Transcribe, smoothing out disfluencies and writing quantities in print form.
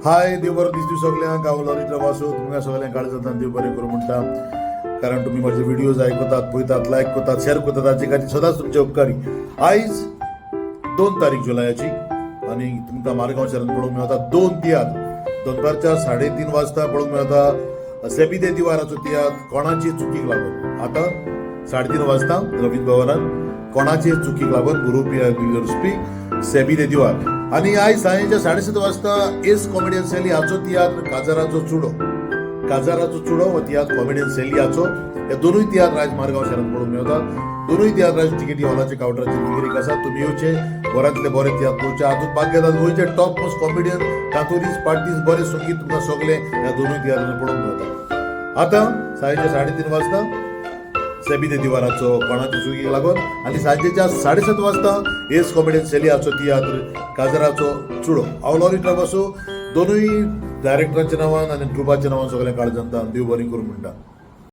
हाय देव बरो दिसू सगळ्यांक हांव ललित वासो तुमकां सगळ्यांक काळजी जाता देव बरें करूं म्हणटा कारण तुम्ही माझे व्हिडिओज ऐकतात पळयतात लायक करतात शेअर करतात हाचे खातीर सदांच तुमचे उपकारी. आयज 2 तारीख जुलयाची आणि तुमकां मारगांव शहरांत पळोवंक मेळटा 2 तियात्र दनपारच्या 3:30 वाजता पळोवंक मेळटा सेबी दे दिवाराचो तियात्र कोणाची चुकीक लागून. आतां 3:30 वाजता रवींद्र भवनात कोणाचे चुकीक लागून बरोवपी सेबी दे दिवार. आणि आयज सांजेच्या 7:30 वाजता एस कॉमेडियन सेली हाचो तियात्र काजाराचो चुडो व तियात्र कॉमेडियन सेली हाचो हे दोनूय तियात्र आयज मारगांव शहरांत पळोवंक मेळतात. दोनूय तियात्राची तिकेटी हॉलाच्या कावंटराचेर विक्रेक आसा. तुम्ही येवचे बऱ्यांतले बरे तियात्र पळोवचे. हातूंत भाग घेतात गोंयचे टॉप मोस्ट कॉमेडियन कांतोलीस पार्टीस बरे संगीत तुमकां सगळे ह्या दोनूय तियात्रांनी पळोवंक मेळटा. आतां सांजेच्या 3:30 वाजता सेबी दे दिवाराचो कोणाची चुकीक लागून आणि सांजेच्या 7:30 वाजता एस कॉमेडियन सेली हाचो तियात्र काजाराचो चुडो. हांव ललित वासो दोनूय डायरेक्टरांच्या नांवान आनी ट्रुपाच्या नांवान सगळ्यांक काळजी जाता देव बरें करूं म्हणटा.